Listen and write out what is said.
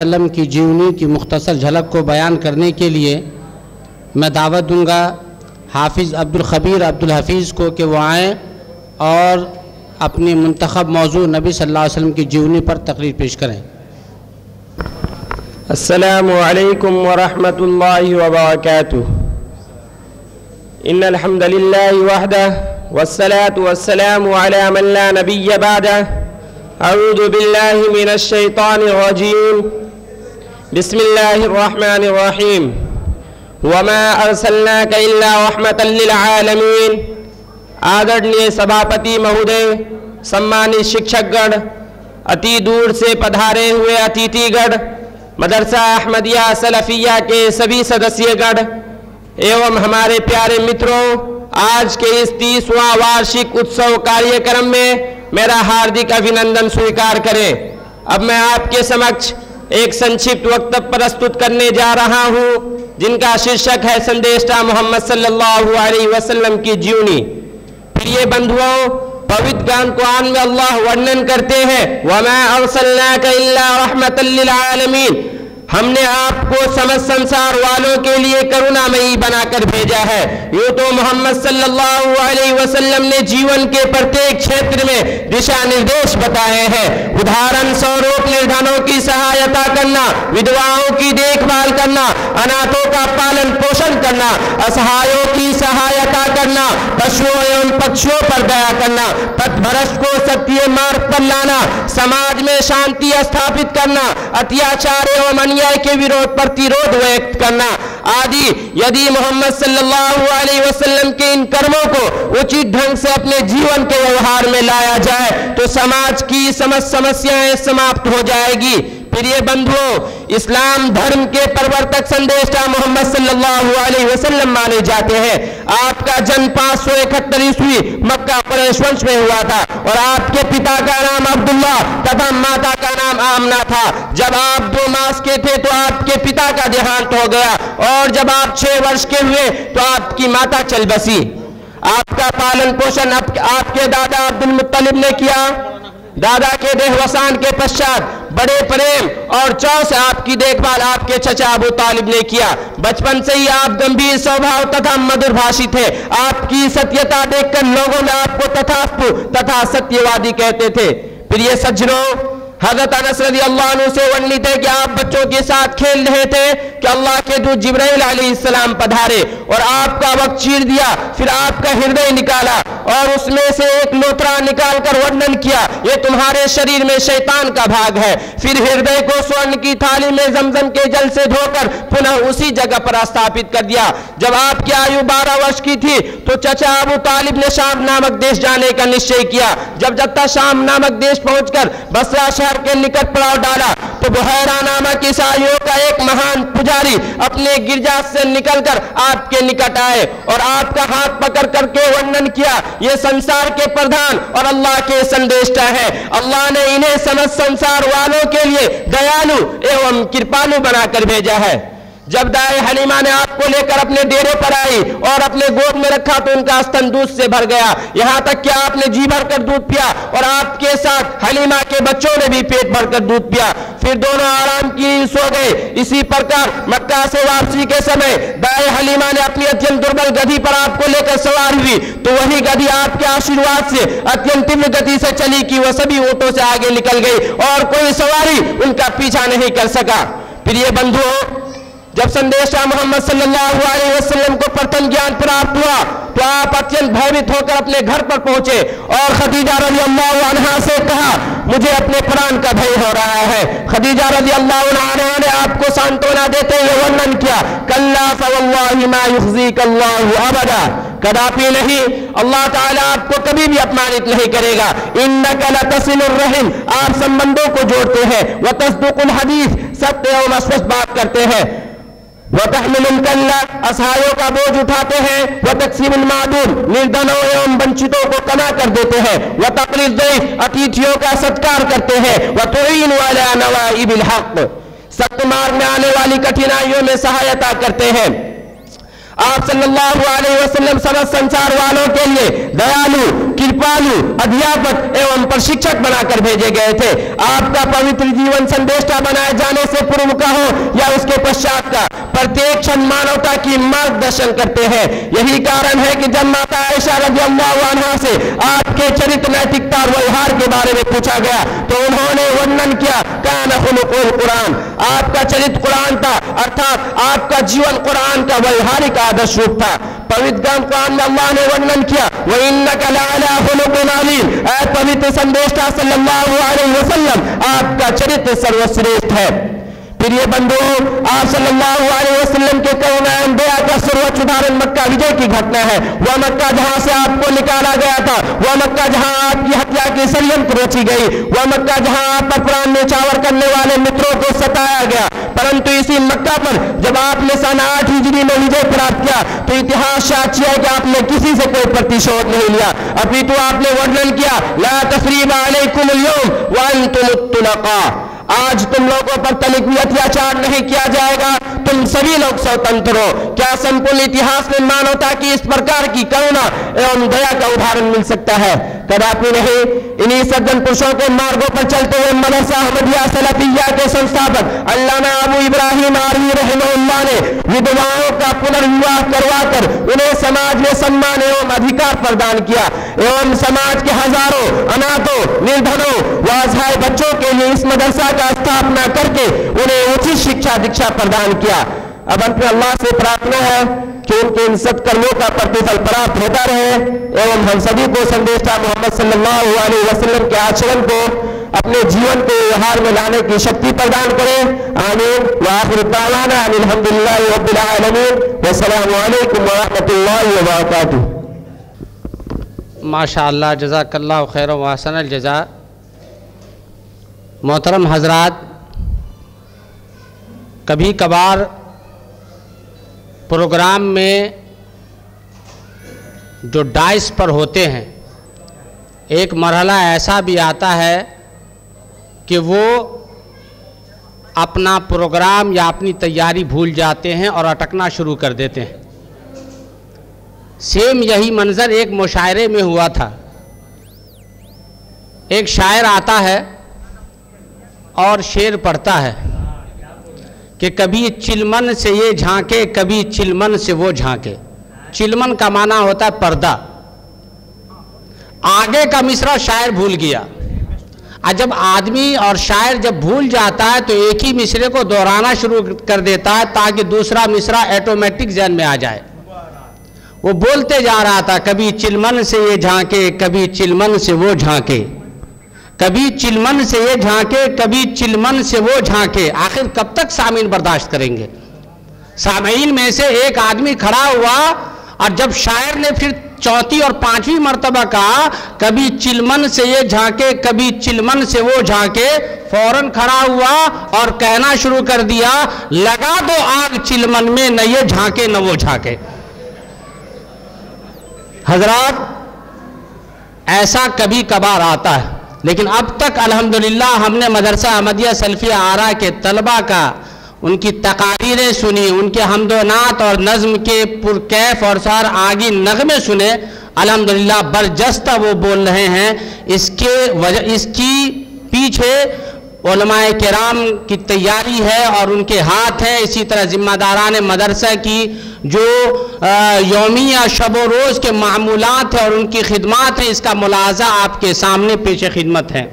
वसल्लम की जीवनी की मुख्तसर झलक को बयान करने के लिए मैं दावत दूंगा हाफिज़ अब्दुल खबीर अब्दुल हफीज़ को कि वो आएँ और अपनी मुंतखब मौजू नबी सल्लल्लाहु अलैहि वसल्लम की जीवनी पर तकरीर पेश करें। अस्सलामु अलैकुम व रहमतुल्लाहि व बरकातुहू। इन्नल हम्दुलिल्लाहि वहदहु वस्सलातु वस्सलामु अला मन ला नबिय्य बअदहु। अऊज़ु बिल्लाहि मिनश शैतानिर रजीम। बिस्मिल्लाहिर रहमानिर रहीम। वमा अर्सलनाका इल्ला रहमतल लिल आलमीन। आदरणीय सभापति महोदय, सम्मानित शिक्षकगण, अति दूर से पधारे हुए अतिथिगण, मदरसा अहमदिया सलफिया के सभी सदस्यगण एवं हमारे प्यारे मित्रों, आज के इस 30वां वार्षिक उत्सव कार्यक्रम में मेरा हार्दिक अभिनंदन स्वीकार करें। अब मैं आपके समक्ष एक संक्षिप्त वक्तव्य प्रस्तुत करने जा रहा हूं, जिनका शीर्षक है संदेशा मोहम्मद सल्लल्लाहु अलैहि वसल्लम की जीवनी। प्रिय बंधुओं, पवित्र गान कुरान में अल्लाह वर्णन करते हैं, वमा अर्सलनाका इल्ला रहमतल लिल आलमीन। हमने आपको समस्त संसार वालों के लिए करुणामयी बनाकर भेजा है। यूं तो मोहम्मद सल्लल्लाहु अलैहि वसल्लम ने जीवन के प्रत्येक क्षेत्र में दिशा निर्देश बताए हैं। उदाहरण स्वरूप निर्धनों की सहायता करना, विधवाओं की देखभाल करना, अनाथों का पालन पोषण करना, असहायों की सहायता करना, पशुओं एवं पक्षियों पर दया करना, पथभ्रष्ट को सत्य मार्ग पर लाना, समाज में शांति स्थापित करना, अत्याचार एवं के विरोध प्रतिरोध व्यक्त करना आदि। यदि मोहम्मद सल्लल्लाहु अलैहि वसल्लम के इन कर्मों को उचित ढंग से अपने जीवन के व्यवहार में लाया जाए तो समाज की समस्त समस्याएं समाप्त हो जाएगी। प्रिय बंधुओं, इस्लाम धर्म के प्रवर्तक संदेशा मोहम्मद सल्लल्लाहु अलैहि वसल्लम माने जाते हैं। आपका जन्म 571 ईस्वी मक्का कुरैश वंश में हुआ था और आपके पिता का नाम अब्दुल्ला तथा माता का नाम आमना था। जब आप 2 मास के थे तो आपके पिता का देहांत हो गया और जब आप 6 वर्ष के हुए तो आपकी माता चल बसी। आपका पालन पोषण आपके दादा अब्दुल मुत्तलिब ने किया। दादा के देहवसान के पश्चात बड़े प्रेम और चाव से आपकी देखभाल आपके चचा अबू तालिब ने किया। बचपन से ही आप गंभीर स्वभाव तथा मधुर भाषी थे। आपकी सत्यता देखकर लोगों ने आपको तथास्तु तथा सत्यवादी कहते थे। प्रिय सज्जनों, हज़रत अनस रज़ियल्लाहु अन्हु से वर्णित है कि आप बच्चों के साथ खेल रहे थे कि अल्लाह के दूत जिब्राइल अलैहिस्सलाम पधारे और आपका वक्त चीर दिया। फिर आपका हृदय निकाला और उसमें से एक लोथरा निकालकर वर्णन किया, ये तुम्हारे शरीर में शैतान का भाग है। फिर हृदय को स्वर्ण की थाली में जमजम के जल से धोकर पुनः उसी जगह पर स्थापित कर दिया। जब आपकी आयु 12 वर्ष की थी तो चचा अबू तालिब ने शाम नामक देश जाने का निश्चय किया। जब शाम नामक देश पहुंचकर बसरा के निकट पड़ाव डाला तो बुहैरा नामक ईसाइयों का एक महान पुजारी अपने गिरजा से निकलकर आपके निकट आए और आपका हाथ पकड़ करके वर्णन किया, ये संसार के प्रधान और अल्लाह के संदेशा है। अल्लाह ने इन्हें समस्त संसार वालों के लिए दयालु एवं कृपालु बनाकर भेजा है। जब दाए हलीमा ने आपको लेकर अपने डेरे पर आई और अपने गोद में रखा तो उनका स्तन दूध से भर गया, यहाँ तक कि आपने जी भरकर दूध पिया और आपके साथ हलीमा के बच्चों ने भी पेट भरकर दूध पिया। फिर दोनों आराम की नींद सो गए। इसी प्रकार मक्का से वापसी के समय दाए हलीमा ने अपनी अत्यंत दुर्बल गधी पर आपको लेकर सवार हुई तो वही गधी आपके आशीर्वाद से अत्यंत तीव्र गति से चली कि वह सभी ऊंटों से आगे निकल गई और कोई सवारी उनका पीछा नहीं कर सका। प्रिय बंधुओं, जब संदेशा मोहम्मद सल्लल्लाहु अलैहि वसल्लम को प्रथम ज्ञान प्राप्त हुआ तो आप अत्यंत भयभीत होकर अपने घर पर पहुंचे और खदीजा रज़ियल्लाहु अन्हा से कहा, मुझे अपने प्राण का भय हो रहा है। खदीजा रज़ियल्लाहु अन्हा ने आपको सांत्वना देते हुए वर्णन किया, कल्ला फवल्लाहि मा युख़ज़ीकल्लाहु अबदा, कदापि नहीं, अल्लाह ताला आपको कभी भी अपमानित नहीं करेगा। इन्नका लतसिलुर रहीम, आप संबंधों को जोड़ते हैं। व तस्दुकुल हदीस, सत्य एवं स्पष्ट बात करते हैं। वह तहमिलुल कल्ला, असहायों का बोझ उठाते हैं। वह तक़सीमुल मादूम, निर्धनों एवं वंचितों को कमा कर देते हैं। वह तक़रीज़ ज़ईफ़, अतिथियों का सत्कार करते हैं। वह तुईनु अला नवाइबिल हक़, सत्य मार्ग में आने वाली कठिनाइयों में सहायता करते हैं। आप सल्लल्लाहु अलैहि वसल्लम समस्त संसार वालों के लिए दयालु, कृपालु अध्यापक एवं प्रशिक्षक बनाकर भेजे गए थे। आपका पवित्र जीवन संदेष्टा बनाए जाने से पूर्व का हो या उसके पश्चात का, प्रत्येक क्षण मानवता की मार्गदर्शन करते हैं। यही कारण है कि जब माता आयशा रज़ियल्लाहु अन्हा से आपके चरित्र, नैतिकता और व्यवहार के बारे में पूछा गया तो उन्होंने वर्णन किया, कान खुलुकुल कुरान, आपका चरित्र कुरान था, अर्थात आपका जीवन कुरान का व्यवहारिक आदर्श रूप था। पवित्र कुरान में अल्लाह ने वर्णन किया, व इन्नका लअला खुलुकिन अज़ीम, ऐ पवित्र संदेष्टा सल्लल्लाहु अलैहि वसल्लम, आपका चरित्र सर्वश्रेष्ठ है। प्रिय बंधुओं, आप सल्लल्लाहु अलैहि वसल्लम के करुणा दया का सर्वोच्च उदाहरण मक्का विजय की घटना है। वह मक्का जहां से आपको निकाला गया था, वह मक्का जहां आपकी हत्या की षड्यंत्र रची गई, वह मक्का जहां आप पर प्राण न्यौछावर करने वाले मित्रों को सताया गया। परंतु इसी मक्का पर जब आपने सन 8 हिजरी में विजय प्राप्त किया तो इतिहास साक्षी है कि आपने किसी से कोई प्रतिशोध नहीं लिया, अपितु आपने वर्णन किया, ला तस्रीबा अलैकुमुल यौम व अंतुम तुलका, आज तुम लोगों पर तनिक भी अत्याचार नहीं किया जाएगा, तुम सभी लोग स्वतंत्र हो। क्या संपूर्ण इतिहास में मानवता की इस प्रकार की करुणा एवं दया का उदाहरण मिल सकता है? कदापि नहीं। इन्हीं सज्जन पुरुषों के मार्गों पर चलते हुए मदरसा अहमदिया सलफिया के संस्थापक अल्लामा अबू इब्राहिम आरवी रहमतुल्लाह ने विधवाओं का पुनर्विवाह करवाकर उन्हें समाज में सम्मान एवं अधिकार प्रदान किया एवं समाज के हजारों अनाथों, निर्धनों व असहाय बच्चों के लिए इस मदरसा का स्थापना करके उन्हें उचित शिक्षा दीक्षा प्रदान किया। अब अंत में अल्लाह से प्रार्थना है कि उनके इन सत्कर्मों का प्रतिफल प्राप्त होता रहे एवं हम सभी को संदेशा मोहम्मद सल्लल्लाहु अलैहि वसल्लम के आचरण को अपने जीवन के व्यवहार में लाने की शक्ति प्रदान करें। आमीन। व आखिर दावाना अल्हम्दुलिल्लाहि रब्बिल आलमीन व अस्सलामु अलैकुम व रहमतुल्लाहि व बरकातुहू। माशाअल्लाह, जज़ाकल्लाहु खैरन व अहसनल जज़ा। मोहतरम हजरात, कभी कभार प्रोग्राम में जो डाइस पर होते हैं, एक मरहला ऐसा भी आता है कि वो अपना प्रोग्राम या अपनी तैयारी भूल जाते हैं और अटकना शुरू कर देते हैं। सेम यही मंजर एक मुशायरे में हुआ था। एक शायर आता है और शेर पढ़ता है कि कभी चिलमन से ये झांके, कभी चिलमन से वो झांके। चिलमन का माना होता है पर्दा। आगे का मिसरा शायर भूल गया। और जब आदमी और शायर जब भूल जाता है तो एक ही मिसरे को दोहराना शुरू कर देता है ताकि दूसरा मिसरा ऑटोमेटिक ज़हन में आ जाए। वो बोलते जा रहा था, कभी चिलमन से ये झांके, कभी चिलमन से वो झांके, कभी चिलमन से ये झांके, कभी चिलमन से वो झांके। आखिर कब तक सामीन बर्दाश्त करेंगे? सामीन में से एक आदमी खड़ा हुआ और जब शायर ने फिर चौथी और पांचवी मर्तबा कहा, कभी चिलमन से ये झांके, कभी चिलमन से वो झांके, फौरन खड़ा हुआ और कहना शुरू कर दिया, लगा दो आग चिलमन में, न ये झांके न वो झांके। हजरात, ऐसा कभी कभार आता है, लेकिन अब तक अल्हम्दुलिल्लाह हमने मदरसा अहमदिया सल्फिया आरा के तलबा का उनकी तकारीरें सुनी, उनके हमदोनात और नज़्म के पुरकैफ और सार आगी नगमे सुने। अल्हम्दुलिल्लाह बरजस्ता वो बोल रहे हैं। इसकी पीछे उलमाए किराम की तैयारी है और उनके हाथ हैं। इसी तरह ज़िम्मेदारान मदरसा की जो यौमी या शब रोज़ के मामूलात हैं और उनकी खिदमात हैं, इसका मुलाज़ा आपके सामने पेश खिदमत है।